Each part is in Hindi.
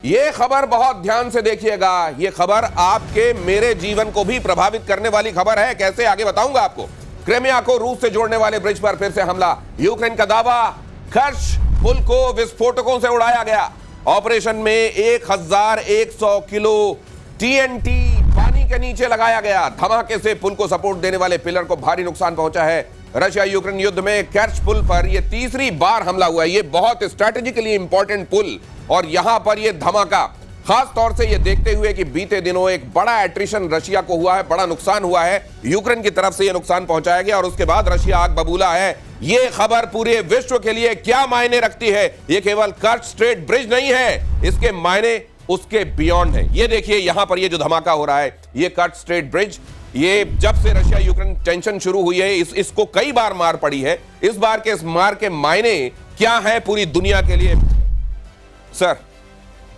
ये खबर बहुत ध्यान से देखिएगा। ये खबर आपके मेरे जीवन को भी प्रभावित करने वाली खबर है। कैसे, आगे बताऊंगा आपको। क्रिमिया को रूस से जोड़ने वाले ब्रिज पर फिर से हमला। यूक्रेन का दावा, कर्श पुल को विस्फोटकों से उड़ाया गया। ऑपरेशन में 1100 किलो टीएनटी पानी के नीचे लगाया गया। धमाके से पुल को सपोर्ट देने वाले पिलर को भारी नुकसान पहुंचा है। रशिया यूक्रेन युद्ध में कर्श पुल पर यह तीसरी बार हमला हुआ है। यह बहुत स्ट्रैटेजिकली इंपॉर्टेंट पुल और यहां पर यह धमाका, खास तौर से यह देखते हुए कि बीते दिनों एक बड़ा एट्रिशन रशिया को हुआ है, बड़ा नुकसान हुआ है। यूक्रेन की तरफ से यह नुकसान पहुंचाया गया और उसके बाद रशिया आग बबूला है। यह खबर पूरे विश्व के लिए क्या मायने रखती है? यह केवल कर्श स्ट्रेट ब्रिज नहीं है, इसके मायने उसके बियॉन्ड है। यह देखिए, यहां पर यह जो धमाका हो रहा है, यह कर्श स्ट्रेट ब्रिज, ये जब से रशिया यूक्रेन टेंशन शुरू हुई है, इसको कई बार मार पड़ी है। इस बार के इस मार के मायने क्या है पूरी दुनिया के लिए? सर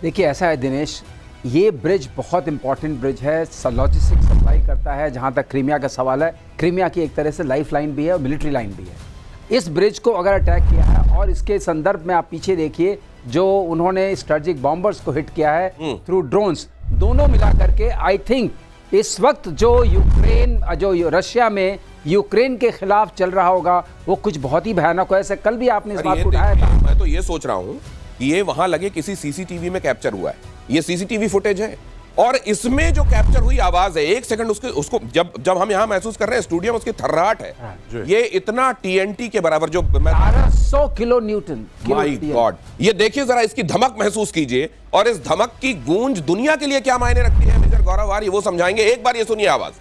देखिए, ऐसा है दिनेश, ये ब्रिज बहुत इंपॉर्टेंट ब्रिज है, लॉजिस्टिक सप्लाई करता है। जहाँ तक क्रीमिया का सवाल है, क्रीमिया की एक तरह से लाइफ लाइन भी है और मिलिट्री लाइन भी है। इस ब्रिज को अगर अटैक किया है, और इसके संदर्भ में आप पीछे देखिए, जो उन्होंने स्ट्रेटेजिक बॉम्बर्स को हिट किया है थ्रू ड्रोन्स, दोनों मिला करके आई थिंक इस वक्त जो रशिया में यूक्रेन के खिलाफ चल रहा होगा वो कुछ बहुत ही भयानक हो। ऐसे कल भी आपने इस बात को उठाया था। मैं तो ये सोच रहा हूं कि ये वहां लगे किसी सीसीटीवी में कैप्चर हुआ है। ये सीसीटीवी फुटेज है और इसमें जो कैप्चर हुई आवाज है, एक सेकंड उसको जब हम यहां महसूस कर रहे हैं स्टूडियो में, उसकी थर्राहट है। ये इतना टीएनटी के बराबर, जो 1200 किलो न्यूटन। माय गॉड, ये देखिए जरा, इसकी धमक महसूस कीजिए और इस धमक की गूंज दुनिया के लिए क्या मायने रखती है। मेजर गौरव आर्य वो समझाएंगे। एक बार ये सुनिए आवाज।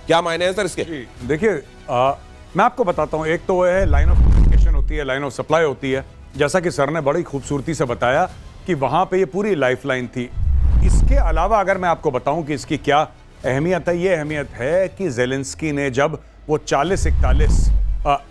क्या मायने हैं सर इसके? देखिए, मैं आपको बताता हूं। एक तो वो है लाइन ऑफ कम्युनिकेशन होती है, लाइन ऑफ सप्लाई होती है। जैसा कि सर ने बड़ी खूबसूरती से बताया कि वहां पे ये पूरी लाइफलाइन थी। इसके अलावा अगर मैं आपको बताऊं कि इसकी क्या अहमियत है, ये अहमियत है कि ज़ेलेंस्की ने जब वो 40-41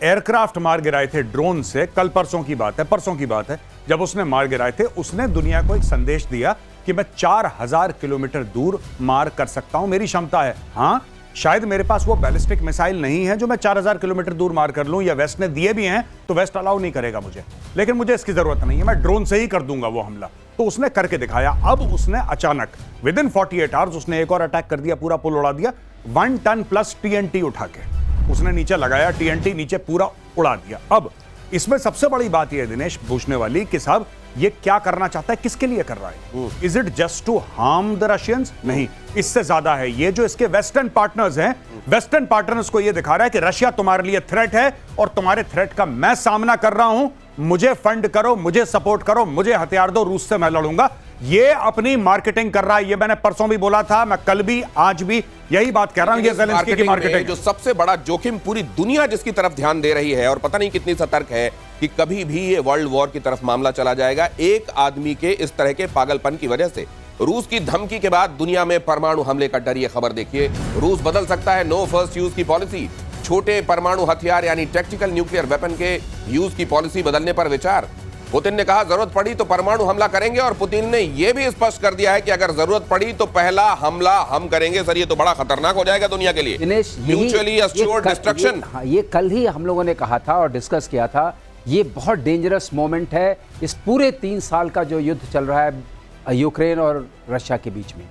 एयरक्राफ्ट मार गिराए थे ड्रोन से, कल परसों की बात है, परसों की बात है, जब उसने मार गिराए थे, उसने दुनिया को एक संदेश दिया कि मैं 4000 किलोमीटर दूर मार कर सकता हूं, मेरी क्षमता है। हाँ, शायद मेरे पास वो बैलिस्टिक मिसाइल नहीं है जो मैं 4000 किलोमीटर दूर मार कर लूं, या वेस्ट ने दिए भी हैं तो वेस्ट अलाउ नहीं करेगा मुझे, लेकिन मुझे इसकी जरूरत नहीं है, मैं ड्रोन से ही कर दूंगा वो हमला। तो उसने करके दिखाया। अब उसने अचानक विद इन 48 आवर्स उसने एक और अटैक कर दिया, पूरा पुल उड़ा दिया। 1 टन प्लस टीएनटी उठा के उसने नीचे लगाया, टीएनटी नीचे पूरा उड़ा दिया। अब इसमें सबसे बड़ी बात यह है दिनेश, पूछने वाली कि साहब ये क्या करना चाहता है, किसके लिए कर रहा है? Is it just to harm the Russians? नहीं, इससे ज्यादा है। ये जो इसके वेस्टर्न पार्टनर्स हैं, वेस्टर्न पार्टनर्स को ये दिखा रहा है कि रशिया तुम्हारे लिए थ्रेट है और तुम्हारे थ्रेट का मैं सामना कर रहा हूं, मुझे फंड करो, मुझे सपोर्ट करो, मुझे हथियार दो, रूस से मैं लड़ूंगा। ये अपनी मार्केटिंग कर रहा है। ये मैंने परसों भी बोला था, मैं कल भी आज भी यही बात कह रहा हूं। ये ज़ेलेंस्की की मार्केटिंग, जो सबसे बड़ा जोखिम पूरी दुनिया जिसकी तरफ ध्यान दे रही है और पता नहीं कितनी सतर्क है कि कभी भी ये वर्ल्ड वॉर की तरफ मामला चला जाएगा, एक आदमी के इस तरह के पागलपन की वजह से। रूस की धमकी के बाद दुनिया में परमाणु हमले का डर। ये खबर देखिए, रूस बदल सकता है नो फर्स्ट यूज की पॉलिसी। छोटे परमाणु हथियार यानी टैक्टिकल न्यूक्लियर वेपन के यूज की पॉलिसी बदलने पर विचार। पुतिन ने कहा जरूरत पड़ी तो परमाणु हमला करेंगे, और पुतिन ने यह भी स्पष्ट कर दिया है कि अगर जरूरत पड़ी तो पहला हमला हम करेंगे। सर, ये तो बड़ा खतरनाक हो जाएगा दुनिया के लिए। Mutually assured destruction. ये कल ही हम लोगों ने कहा था और डिस्कस किया था। ये बहुत डेंजरस मोमेंट है इस पूरे 3 साल का जो युद्ध चल रहा है यूक्रेन और रशिया के बीच में।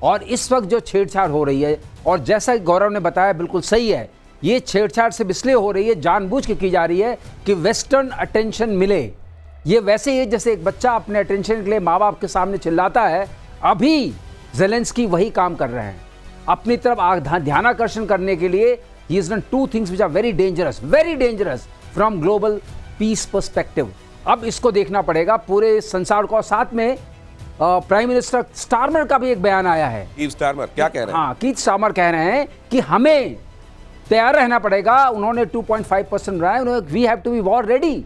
और इस वक्त जो छेड़छाड़ हो रही है, और जैसा गौरव ने बताया बिल्कुल सही है, ये छेड़छाड़ सिर्फ इसलिए हो रही है, जानबूझ के की जा रही है कि वेस्टर्न अटेंशन मिले। ये वैसे ही जैसे एक बच्चा अपने अटेंशन के लिए माँ बाप के सामने चिल्लाता है। अभी ज़ेलेंस्की वही काम कर रहे हैं, अपनी तरफ ध्यानाकर्षण करने के लिए। He is done 2 things which are very dangerous from global peace perspective. अब इसको देखना पड़ेगा पूरे संसार को। साथ में प्राइम मिनिस्टर स्टारमर का भी एक बयान आया है। कीथ स्टारमर क्या कह रहे हैं? हाँ, कीथ स्टारमर कह रहे हैं कि हमें तैयार रहना पड़ेगा। उन्होंने 2.5% रहा है, we have to be war ready.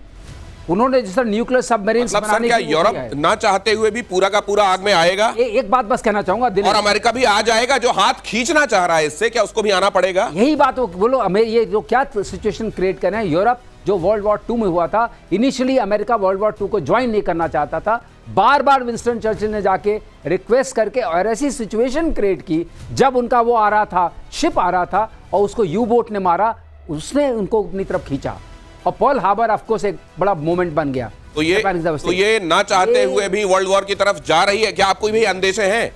उन्होंने जैसे न्यूक्लियर सबमरीन्स बनाने क्या यूरोप ना चाहते हुए भी पूरा का पूरा आग में आएगा? एक बात बस कहना चाहूंगा, और अमेरिका भी आ जाएगा जो हाथ खींचना चाह रहा है इससे, क्या उसको भी आना पड़ेगा? यही बात बोलो। ये जो क्या सिचुएशन क्रिएट कर रहे हैं, यूरोप जो वर्ल्ड वॉर 2 में हुआ था, इनिशियली अमेरिका वर्ल्ड वॉर 2 को ज्वाइन नहीं करना चाहता था। बार बार विंस्टन चर्चिल ने जाके रिक्वेस्ट करके और ऐसी सिचुएशन क्रिएट की, जब उनका वो आ रहा था, शिप आ रहा था और उसको यू बोट ने मारा, उसने उनको अपनी तरफ खींचा और पर्ल हार्बर ऑफकोर्स एक बड़ा मोमेंट बन गया। तो ये ना चाहते हुए भी वर्ल्ड वॉर की तरफ जा रही है, क्या आपको भी अंदेशे हैं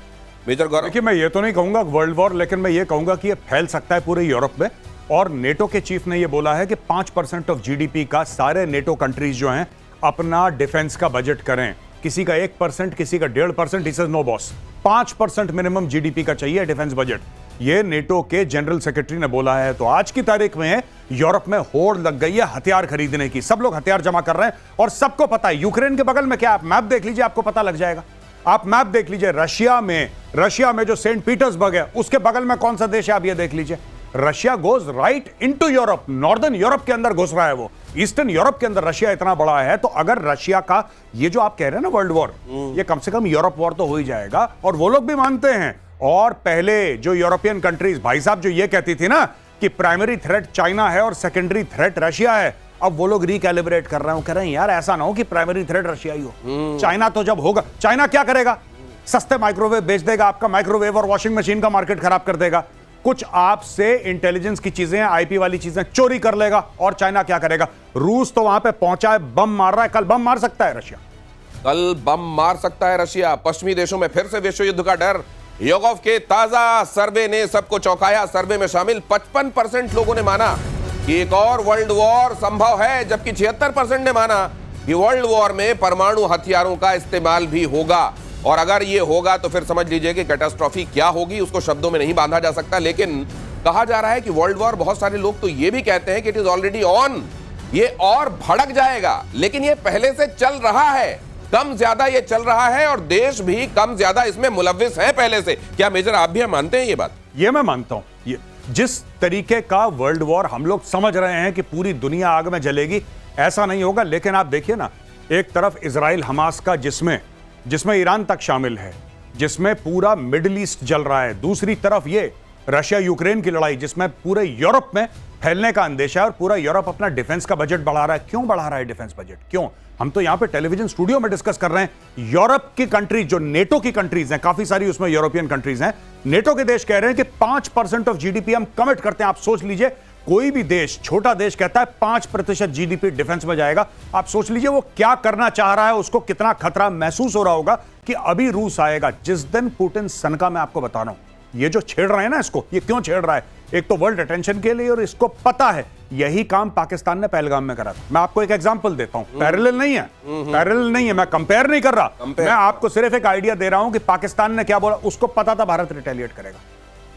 मेजर गौरव? देखिए, मैं ये तो नहीं कहूंगा वर्ल्ड वॉर, लेकिन मैं ये कहूंगा कि ये फैल सकता है पूरे यूरोप में। और नेटो के चीफ ने ये बोला है कि 5% ऑफ जीडीपी का सारे नेटो कंट्रीज जो हैं अपना डिफेंस का बजट करें। किसी का 1%, किसी का 1.5%, he says no boss, 5% minimum GDP का चाहिए डिफेंस बजट। ये नेटो के जनरल सेक्रेटरी ने बोला है। तो आज की तारीख में यूरोप में होड़ लग गई है हथियार खरीदने की। सब लोग हथियार जमा कर रहे हैं और सबको पता है यूक्रेन के बगल में क्या, आप मैप देख लीजिए, आपको पता लग जाएगा। आप मैप देख लीजिए, रशिया में जो सेंट पीटर्सबर्ग है उसके बगल में कौन सा देश है आप ये देख लीजिए। Russia goes right into Europe, northern Europe के अंदर घुस रहा है वो। ईस्टर्न यूरोप के अंदर रशिया इतना बड़ा है, तो अगर रशिया का ये जो आप कह रहे हैं ना वर्ल्ड वॉर, ये कम से कम यूरोप वॉर तो हो ही जाएगा। और वो लोग भी मानते हैं। और पहले जो यूरोपियन कंट्रीज, भाई साहब, जो ये कहती थी ना कि प्राइमरी थ्रेट चाइना है और सेकेंडरी थ्रेट रशिया है, अब वो लोग रिकैलिब्रेट कर रहे हैं। वो कह रहे हैं यार ऐसा ना हो कि प्राइमरी थ्रेट रशिया ही हो। चाइना तो जब होगा, चाइना क्या करेगा? सस्ते माइक्रोवेव बेच देगा, आपका माइक्रोवेव और वॉशिंग मशीन का मार्केट खराब कर देगा। कुछ आपसे इंटेलिजेंस की चीजें, आईपी वाली चीजें चोरी कर लेगा। और चाइना क्या करेगा? रूस तो वहां पे पहुंचा है, बम मार रहा है, कल बम मार सकता है रशिया। कल बम मार सकता है रशिया। पश्चिमी देशों में फिर से विश्व युद्ध का डर। योगोव के ताजा सर्वे ने सबको चौंकाया। सर्वे में शामिल 55% लोगों ने माना कि एक और वर्ल्ड वॉर संभव है, जबकि 76% ने माना कि वर्ल्ड वॉर में परमाणु हथियारों का इस्तेमाल भी होगा। और अगर ये होगा तो फिर समझ लीजिए कि कैटास्ट्रॉफी क्या होगी, उसको शब्दों में नहीं बांधा जा सकता। लेकिन कहा जा रहा है कि वर्ल्ड वॉर, बहुत सारे लोग तो ये भी कहते हैं कि इट इज ऑलरेडी ऑन, ये और भड़क जाएगा। लेकिन ये पहले से चल रहा है, कम ज्यादा ये चल रहा है, और देश भी कम ज्यादा इसमें मुलव्विस है पहले से। क्या मेजर आप भी मानते हैं ये बात? ये मैं मानता हूं। ये जिस तरीके का वर्ल्ड वॉर हम लोग समझ रहे हैं कि पूरी दुनिया आग में जलेगी, ऐसा नहीं होगा। लेकिन आप देखिए ना, एक तरफ इजराइल हमास का जिसमें ईरान तक शामिल है, जिसमें पूरा मिडिल ईस्ट जल रहा है। दूसरी तरफ ये रशिया यूक्रेन की लड़ाई, जिसमें पूरे यूरोप में फैलने का अंदेशा है और पूरा यूरोप अपना डिफेंस का बजट बढ़ा रहा है। क्यों बढ़ा रहा है डिफेंस बजट? क्यों? हम तो यहां पे टेलीविजन स्टूडियो में डिस्कस कर रहे हैं। यूरोप की कंट्रीज, जो नेटो की कंट्रीज हैं, काफी सारी उसमें यूरोपियन कंट्रीज हैं, नेटो के देश कह रहे हैं कि 5% ऑफ जीडीपी हम कमिट करते हैं। आप सोच लीजिए, कोई भी देश, छोटा देश कहता है 5% जीडीपी डिफेंस में जाएगा। आप सोच लीजिए वो क्या करना चाह रहा है, उसको कितना खतरा महसूस हो रहा होगा कि अभी रूस आएगा। जिस दिन पुतिन सनका, मैं आपको बता रहा हूं, ये जो छेड़ रहे हैं ना इसको, ये क्यों छेड़ रहा है? एक तो वर्ल्ड अटेंशन के लिए, और इसको पता है यही काम पाकिस्तान ने पहलगाम में करा था। मैं आपको एक एग्जांपल देता हूं, पैरेलल नहीं है, मैं कंपेयर नहीं कर रहा, मैं आपको सिर्फ एक आइडिया दे रहा हूं कि पाकिस्तान ने क्या बोला। उसको पता था भारत रिटेलिएट करेगा,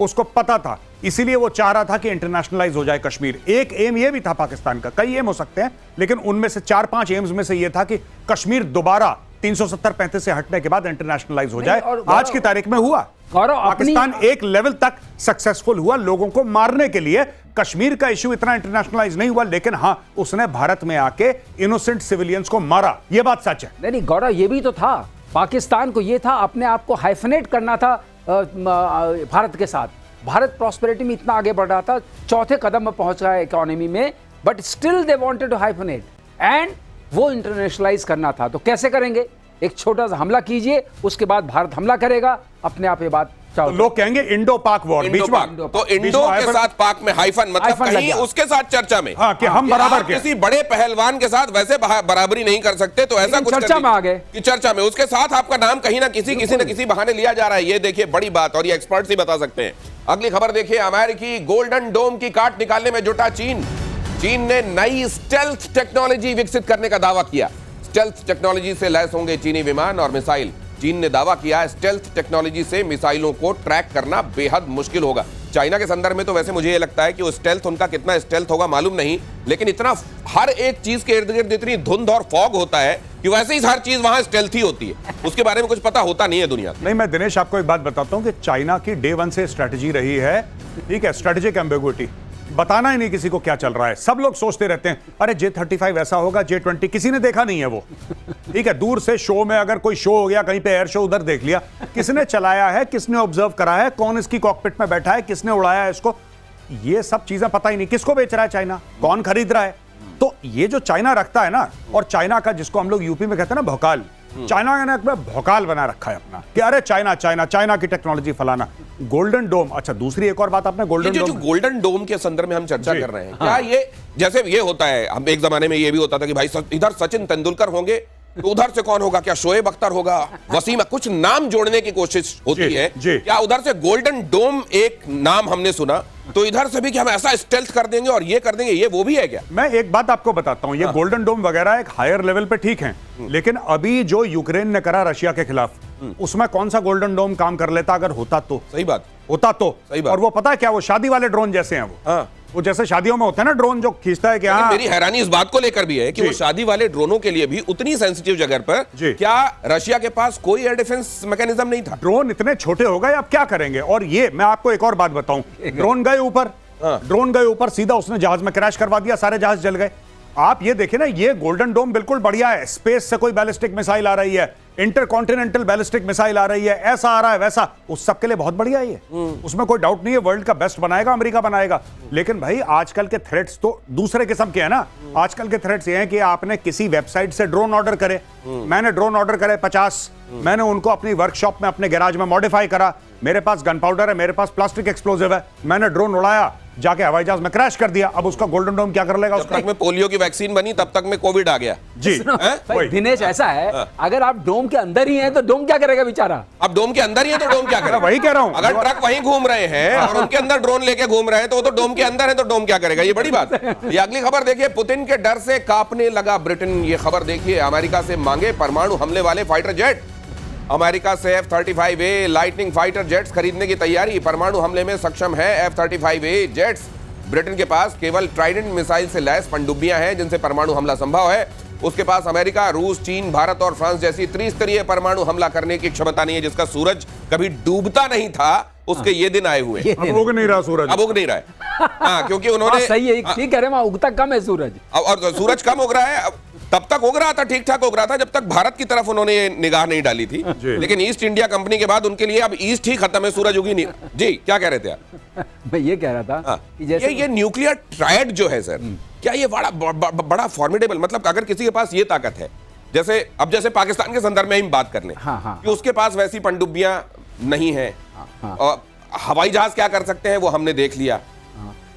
उसको पता था, इसीलिए वो चाह रहा था कि इंटरनेशनलाइज हो जाए कश्मीर। एक एम ये भी था पाकिस्तान का, कई एम हो सकते हैं, लेकिन उनमें से 4-5 एम्स में से ये था कि कश्मीर दोबारा 370-35 से हटने के बाद इंटरनेशनलाइज हो जाए। आज की तारीख में हुआ। पाकिस्तान एक लेवल तक सक्सेसफुल हुआ लोगों को मारने के लिए। कश्मीर का इश्यू इतना इंटरनेशनलाइज नहीं हुआ, लेकिन हां, उसने भारत में आके इनोसेंट सिविलियंस को मारा। यह बात सच है। नहीं गौरव, ये भी तो था, पाकिस्तान को ये था अपने आप को हाइफनेट करना था भारत के साथ। भारत प्रॉस्पेरिटी में इतना आगे बढ़ रहा था, चौथे कदम में पहुंच रहा है इकोनॉमी में, but still they wanted to hyphenate and वो इंटरनेशनलाइज करना था। तो कैसे करेंगे? एक छोटा सा हमला कीजिए, उसके बाद भारत हमला करेगा, अपने आप ये बात तो लोग कहेंगे इंडो पाक वॉर, बीच में तो इंडो के साथ पाक में हाइफन, मतलब कहीं उसके साथ चर्चा में, हाँ, कि हम बराबर के, किसी बड़े पहलवान के साथ वैसे बराबरी नहीं कर सकते, तो ऐसा कुछ चर्चा में आ गए कि चर्चा में उसके साथ आपका नाम कहीं ना किसी न किसी बहाने लिया जा रहा है। ये देखिए बड़ी बात, और ये एक्सपर्ट्स ही बता सकते हैं। अगली खबर देखिए, अमेरिकी गोल्डन डोम की काट निकालने में जुटा चीन। चीन ने नई स्टेल्थ टेक्नोलॉजी विकसित करने का दावा किया। स्टेल्थ टेक्नोलॉजी से लैस होंगे चीनी विमान और मिसाइल। चीन ने दावा किया स्टेल्थ टेक्नोलॉजी से मिसाइलों को ट्रैक करना बेहद मुश्किल होगा। चाइना के संदर्भ में तो वैसे मुझे ये लगता है कि वो स्टेल्थ, उनका कितना स्टेल्थ होगा मालूम नहीं, लेकिन इतना हर एक चीज के इर्द गिर्द इतनी धुंध और फॉग होता है कि वैसे ही हर चीज वहां स्टेल्थ ही होती है, उसके बारे में कुछ पता होता नहीं है दुनिया को। नहीं, मैं दिनेश आपको एक बात बताता हूं कि चाइना की डे 1 से स्ट्रेटजी रही है, ठीक है, स्ट्रेटेजिक एम्बिग्विटी, बताना ही नहीं किसी को क्या चल रहा है। सब लोग सोचते रहते हैं अरे J-35 ऐसा होगा, J-20, किसी ने देखा नहीं है वो, ठीक है। दूर से शो में अगर कोई शो हो गया, कहीं पे एयर शो, उधर देख लिया, किसने चलाया है, किसने ऑब्जर्व करा है, कौन इसकी कॉकपिट में बैठा है, किसने उड़ाया है इसको, ये सब चीजें पता ही नहीं। किसको बेच रहा है चाइना, कौन खरीद रहा है। तो ये जो चाइना रखता है ना, और चाइना का जिसको हम लोग यूपी में कहते हैं ना भोकाल, चाइना ने एक भौकाल बना रखा है अपना कि अरे चाइना चाइना चाइना की टेक्नोलॉजी फलाना। गोल्डन डोम, अच्छा दूसरी एक और बात आपने गोल्डन जो डोम, गोल्डन डोम के संदर्भ में हम चर्चा जी, कर रहे हैं, क्या ये जैसे ये होता है, हम एक जमाने में ये भी होता था कि भाई इधर सचिन तेंदुलकर होंगे तो उधर से कौन होगा, क्या शोएब अख्तर होगा, वसीम, कुछ नाम जोड़ने की कोशिश होती है। क्या उधर से गोल्डन डोम एक नाम हमने सुना तो इधर से भी कि हम ऐसा स्टेल्थ कर देंगे और ये कर देंगे, ये वो भी है क्या? मैं एक बात आपको बताता हूं, ये गोल्डन डोम वगैरह एक हायर लेवल पे ठीक है, लेकिन अभी जो यूक्रेन ने करा रशिया के खिलाफ, उसमें कौन सा गोल्डन डोम काम कर लेता अगर होता तो? सही बात, होता तो। सही बात। और वो पता है क्या, वो शादी वाले ड्रोन जैसे हैं वो जैसे शादियों में होता है ना ड्रोन जो खींचता है कि हाँ। मेरी हैरानी इस बात को लेकर भी है कि वो शादी वाले ड्रोनों के लिए भी उतनी सेंसिटिव जगह पर क्या रशिया के पास कोई एयर डिफेंस मैकेनिज्म नहीं था? ड्रोन इतने छोटे हो गए, अब क्या करेंगे? और ये मैं आपको एक और बात बताऊं, ड्रोन गए ऊपर, ड्रोन गए ऊपर, सीधा उसने जहाज में क्रैश करवा दिया, सारे जहाज जल गए। आप ये देखिए ना, ये गोल्डन डोम बिल्कुल बढ़िया है, स्पेस से कोई बैलिस्टिक मिसाइल आ रही है, इंटरकॉन्टिनेंटल बैलिस्टिक मिसाइल आ रही है, ऐसा आ रहा है वैसा, उस सब के लिए बहुत बढ़िया है ये, उसमें कोई डाउट नहीं है। वर्ल्ड का बेस्ट बनाएगा, अमेरिका बनाएगा। लेकिन भाई आजकल के थ्रेट्स तो दूसरे किस्म के हैं ना। आजकल के थ्रेट्स ये हैं कि आपने किसी वेबसाइट से ड्रोन ऑर्डर करे, मैंने ड्रोन ऑर्डर करे 50, मैंने उनको अपनी वर्कशॉप में अपने गैराज में मॉडिफाई करा, मेरे पास गन पाउडर है, मेरे पास प्लास्टिक एक्सप्लोजिव है, मैंने ड्रोन उड़ाया, जाके हवाई जहाज में क्रैश कर दिया। अब उसका गोल्डन डोम क्या कर लेगा? जब तक में पोलियो की वैक्सीन बनी तब तक में कोविड आ गया जी। भाई दिनेश ऐसा है, अगर आप डोम के अंदर ही हैं तो डोम क्या करेगा बेचारा? अब डोम के अंदर ही है तो डोम क्या करेगा? वही कह रहा हूं, अगर ट्रक वहीं घूम रहे हैं और उनके अंदर ड्रोन लेके घूम रहे हैं तो वो तो डोम के अंदर है तो डोम क्या करेगा? ये बड़ी बात है। ये अगली खबर देखिए, पुतिन के डर से कांपने लगा ब्रिटेन। ये खबर देखिए, अमेरिका से मांगे परमाणु हमले वाले फाइटर जेट। अमेरिका से F-35A लाइटनिंग फाइटर जेट्स खरीदने की तैयारी। परमाणु हमले में सक्षम है F-35A जेट्स। ब्रिटेन के पास केवल ट्राइडेंट मिसाइल से लैस पनडुब्बियां हैं जिनसे परमाणु हमला संभव है। उसके पास अमेरिका, रूस, चीन, भारत और फ्रांस जैसी त्रिस्तरीय परमाणु हमला करने की क्षमता नहीं है। जिसका सूरज कभी डूबता नहीं था, उसके ये दिन आए हुए। अब उग नहीं रहा सूरज, अब उग नहीं रहा है। हाँ, क्योंकि उन्होंने सही है, ठीक कह रहे हैं, उगता कम है सूरज, और सूरज कम उग रहा है। तब तक उग रहा था, ठीक ठाक उग रहा था, जब तक भारत की तरफ उन्होंने निगाह नहीं डाली थी। लेकिन ईस्ट इंडिया कंपनी के बाद उनके लिए अब ईस्ट ही खत्म है, सूरज उगी नहीं। जी, क्या कह रहे थे आप? मैं ये कह रहा था कि जैसे ये न्यूक्लियर ट्रायड जो है सर, क्या ये बड़ा फॉर्मिडेबल, मतलब अगर किसी के पास ये ताकत है, जैसे पाकिस्तान के संदर्भ में हम बात कर लें कि उसके पास वैसी पनडुब्बियां नहीं है, और हवाई जहाज क्या कर सकते हैं वो हमने देख लिया।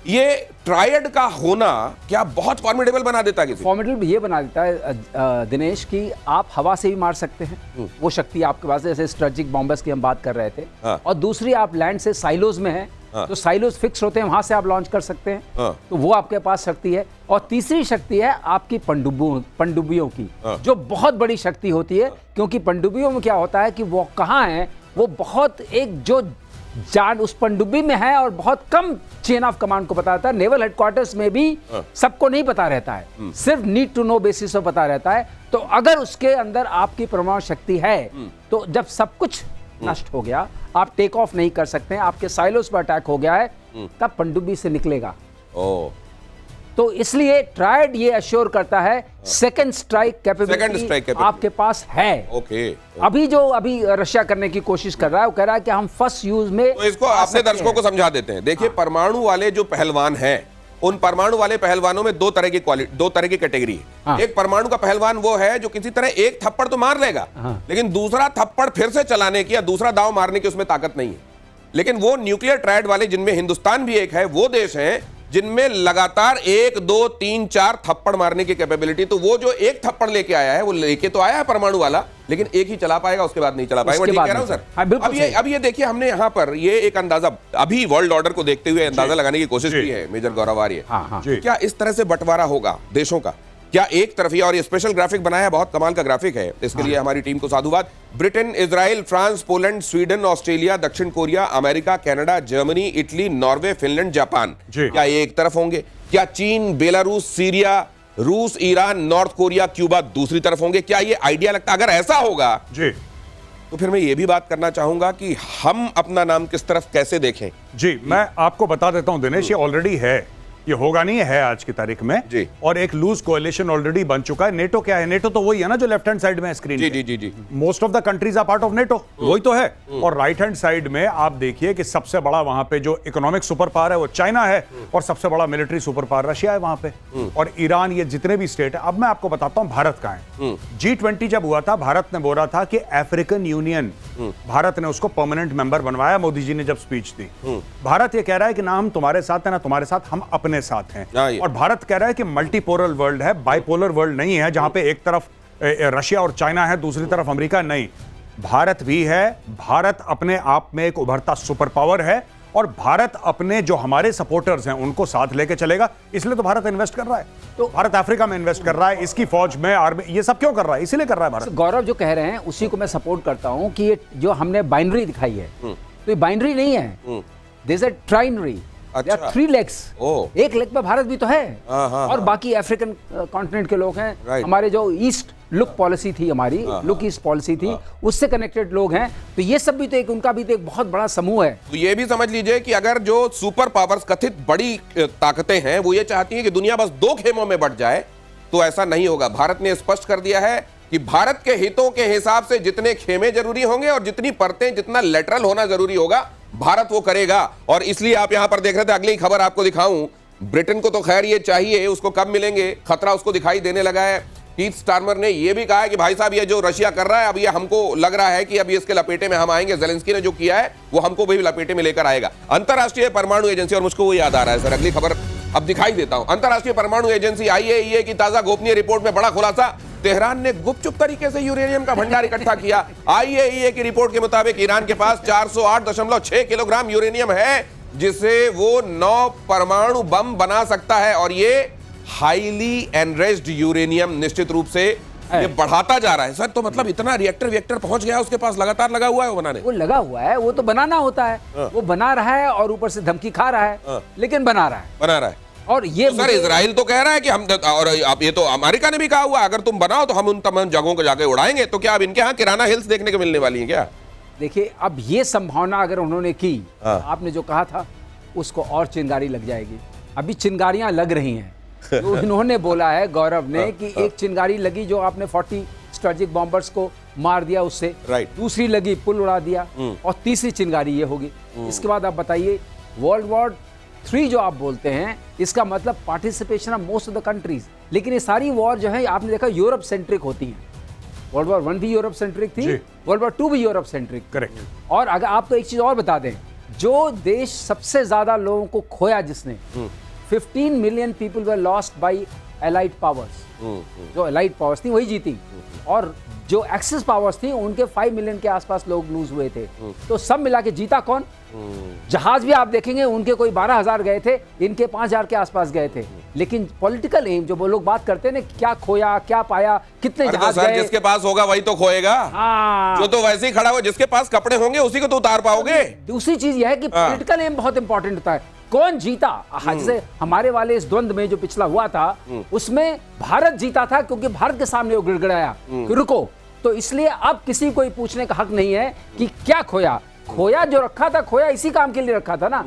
ये ट्रायड का होना क्या बहुत फॉर्मिडेबल बना देता है? किसी फॉर्मिडेबल ये बना देता है दिनेश कि आप हवा से भी मार सकते हैं, वो शक्ति आपके पास, जैसे स्ट्रेटेजिक बॉम्बर्स की हम बात कर रहे थे। और दूसरी, आप लैंड से साइलोज में हैं तो साइलोज फिक्स होते हैं, वहां से आप लॉन्च कर सकते हैं, तो वो आपके पास शक्ति है। और तीसरी शक्ति है आपकी पनडुब्बियों की, जो बहुत बड़ी शक्ति होती है, क्योंकि पनडुब्बियों में क्या होता है कि वो कहाँ है, वो बहुत एक जो जान उस पनडुब्बी में है और बहुत कम चेन ऑफ कमांड को पता रहता है। नेवल हेडक्वार्टर्स में भी सबको नहीं पता रहता है, सिर्फ नीड टू नो बेसिस पर पता रहता है। तो अगर उसके अंदर आपकी परमाणु शक्ति है तो जब सब कुछ नष्ट हो गया, आप टेक ऑफ नहीं कर सकते हैं, आपके साइलोस पर अटैक हो गया है, तब पनडुब्बी से निकलेगा। तो इसलिए ट्रायड ये अश्योर करता है सेकंड स्ट्राइक कैपेबिलिटी आपके पास है। अभी रशिया करने की कोशिश कर रहा है, वो कह रहा है कि हम फर्स्ट यूज में, तो इसको अपने दर्शकों को समझा देते हैं। देखिए, परमाणु वाले जो पहलवान हैं, उन परमाणु वाले पहलवानों में दो तरह की कैटेगरी है। एक परमाणु का पहलवान वो है जो किसी तरह एक थप्पड़ तो मार लेगा, लेकिन दूसरा थप्पड़ फिर से चलाने की या दूसरा दांव मारने की उसमें ताकत नहीं है। लेकिन वो न्यूक्लियर ट्रायड वाले, जिनमें हिंदुस्तान भी एक है, वो देश हैं जिनमें लगातार 1, 2, 3, 4 थप्पड़ मारने की कैपेबिलिटी। तो वो जो एक थप्पड़ लेके आया है, वो लेके तो आया है परमाणु वाला, लेकिन एक ही चला पाएगा, उसके बाद नहीं चला पाएगा। ठीक कह रहा हूं सर? अब ये देखिए, हमने यहाँ पर ये एक अंदाजा अभी वर्ल्ड ऑर्डर को देखते हुए अंदाजा लगाने की कोशिश की है मेजर गौरव आर्य। क्या इस तरह से बंटवारा होगा देशों का? क्या एक तरफिया? और ये स्पेशल ग्राफिक बनाया है, बहुत कमाल का ग्राफिक है, इसके लिए हमारी टीम को साधुवाद। Britain, Israel, France, Poland, Sweden, Australia, दक्षिण Korea, America, Canada, Germany, Italy, Norway, Finland, Japan, क्या ये एक तरफ होंगे? क्या चीन, बेलारूस, सीरिया, रूस, ईरान, नॉर्थ कोरिया, क्यूबा दूसरी तरफ होंगे? क्या ये आइडिया लगता है? अगर ऐसा होगा जी, तो फिर मैं ये भी बात करना चाहूंगा कि हम अपना नाम किस तरफ कैसे देखें। जी, मैं आपको बता देता हूं दिनेश, ये ऑलरेडी है। ये होगा नहीं है आज की तारीख में जी। और एक लूज कोएलिशन ऑलरेडी बन चुका है। नेटो क्या है? नेटो तो वही है ना जो लेफ्ट हैंड साइड में है स्क्रीन जी पे। जी जी जी most of the countries are part of NATO, वही तो है। और राइट हैंड साइड में आप देखिए कि सबसे बड़ा वहां पे जो इकोनॉमिक सुपर पावर है वो चाइना है और सबसे बड़ा मिलिट्री सुपर पावर रशिया है वहां पे, और ईरान, ये जितने भी स्टेट है। अब मैं आपको बताता हूं भारत का है। G20 जब हुआ था, भारत ने बोला था कि अफ्रीकन यूनियन, भारत ने उसको परमानेंट मेंबर बनवाया मोदी जी ने जब स्पीच दी। भारत ये कह रहा है कि ना हम तुम्हारे साथ हैं ना तुम्हारे साथ, हम अपने साथ हैं। और भारत कह रहा है कि मल्टीपोलर वर्ल्ड है, बाइपोलर वर्ल्ड नहीं है जहां पे एक तरफ रशिया और चाइना है, दूसरी तरफ अमेरिका नहीं। भारत भी है। भारत अपने आप में एक उभरता सुपर पावर है और भारत अपने जो हमारे सपोर्टर्स हैं उनको साथ लेके चलेगा। इसलिए तो भारत इन्वेस्ट कर रहा है। तो भारत अफ्रीका में इन्वेस्ट कर रहा है, इसकी फौज में, आर्मी, ये सब क्यों कर रहा है? इसीलिए कर रहा है भारत। गौरव जो कह रहे हैं उसी को मैं सपोर्ट करता हूं कि ये जो हमने बाइनरी दिखाई है तो ये बाइनरी नहीं है, दिस इज अ ट्राइनरी। अच्छा। 3 लेग्स, ओह। एक लेग पे भारत भी तो है हाँ, और बाकी अफ्रीकन कॉन्टिनेंट के लोग हैं। राइट। हमारे जो ईस्ट लुक पॉलिसी थी, हमारी लुक ईस्ट पॉलिसी थी, उससे कनेक्टेड लोग हैं। तो ये सब भी तो एक, उनका भी तो एक बहुत बड़ा समूह है। तो ये भी समझ लीजिए कि अगर जो सुपर पावर्स, कथित बड़ी ताकतें हैं, वो ये चाहती हैं कि दुनिया बस 2 खेमों में बट जाए, तो ऐसा नहीं होगा। भारत ने स्पष्ट कर दिया है कि भारत के हितों के हिसाब से जितने खेमे जरूरी होंगे और जितनी परतें, जितना लेटरल होना जरूरी होगा, भारत वो करेगा। और इसलिए आप यहां पर देख रहे थे, अगली खबर आपको दिखाऊं। ब्रिटेन को तो खैर ये चाहिए, उसको कब मिलेंगे, खतरा उसको दिखाई देने लगा है। कीथ स्टार्मर ने यह भी कहा है कि भाई साहब, ये जो रशिया कर रहा है, अब ये हमको लग रहा है कि अब इसके लपेटे में हम आएंगे। जेलेंस्की ने जो किया है वो हमको भी लपेटे में लेकर आएगा। अंतरराष्ट्रीय परमाणु एजेंसी, और मुझको वो याद आ रहा है सर, अगली खबर अब दिखाई देता हूं। अंतरराष्ट्रीय परमाणु एजेंसी IAEA की ताजा गोपनीय रिपोर्ट में बड़ा खुलासा, तेहरान ने गुपचुप तरीके से यूरेनियम का भंडार इकट्ठा किया। IAEA की रिपोर्ट के मुताबिक ईरान के पास 408.6 किलोग्राम यूरेनियम है, जिसे वो 9 परमाणु बम बना सकता है। और ये हाईली एनरिच्ड यूरेनियम निश्चित रूप से ये बढ़ाता जा रहा है सर। तो मतलब इतना रिएक्टर पहुंच गया उसके पास, लगातार लगा हुआ है वो बनाने। वो लगा हुआ है, वो तो बनाना होता है, वो बना रहा है और ऊपर से धमकी खा रहा है, लेकिन बना रहा है। और ये तो सर इजराइल तो कह रहा है कि हम, और अब ये तो अमेरिका ने भी कहा हुआ, अगर तुम बनाओ तो हम उन तमाम जगहों को जाके उड़ाएंगे। तो क्या अब इनके यहाँ किराना हिल्स देखने को मिलने वाली है क्या? देखिए, अब ये संभावना अगर उन्होंने की, आपने जो कहा था उसको और चिंगारी लग जाएगी। अभी चिंगारियां लग रही हैं। तो इन्होंने बोला है, गौरव ने, कि एक चिंगारी लगी जो आपने 40 स्ट्रेटेजिक बॉम्बर्स को मार दिया उससे, दूसरी लगी पुल उड़ा दिया, और तीसरी चिंगारी ये होगी। इसके बाद आप बताइए, वर्ल्ड वॉर 3 जो आप बोलते हैं, इसका मतलब participation of most of the countries. लेकिन ये सारी वॉर जो है आपने देखा यूरोप सेंट्रिक होती हैं। वर्ल्ड वॉर 1 भी यूरोप सेंट्रिक थी, वर्ल्ड वॉर 2 भी यूरोप सेंट्रिक। करेक्ट। और अगर आपको एक चीज और बता दें, जो देश सबसे ज्यादा लोगों को खोया जिसने, 15 million people were lost by allied powers. जो एलाइड पावर्स थी वही जीती, और जो एक्सेस पावर्स थी उनके 5 मिलियन के आसपास लोग लूज हुए थे। तो सब मिला के जीता कौन? जहाज भी आप देखेंगे उनके कोई 12,000 गए थे, इनके 5,000 के आसपास गए थे। लेकिन पॉलिटिकल एम जो वो लोग बात करते हैं ना, क्या खोया, क्या पाया, कितने जहाज गए। जिसके पास होगा वही तो खोएगा। जो तो वैसे ही खड़ा हुआ, जिसके पास कपड़े होंगे उसी को तो उतार पाओगे। दूसरी चीज यह है कि पॉलिटिकल एम बहुत इंपॉर्टेंट होता है। कौन जीता? जैसे हमारे वाले इस द्वंद्व में जो पिछला हुआ था, उसमें भारत जीता था, क्योंकि भारत के सामने वो गिड़गिड़ाया कि रुको। तो इसलिए अब किसी को पूछने का हक नहीं है कि क्या खोया। खोया जो रखा था, खोया इसी काम के लिए रखा था ना।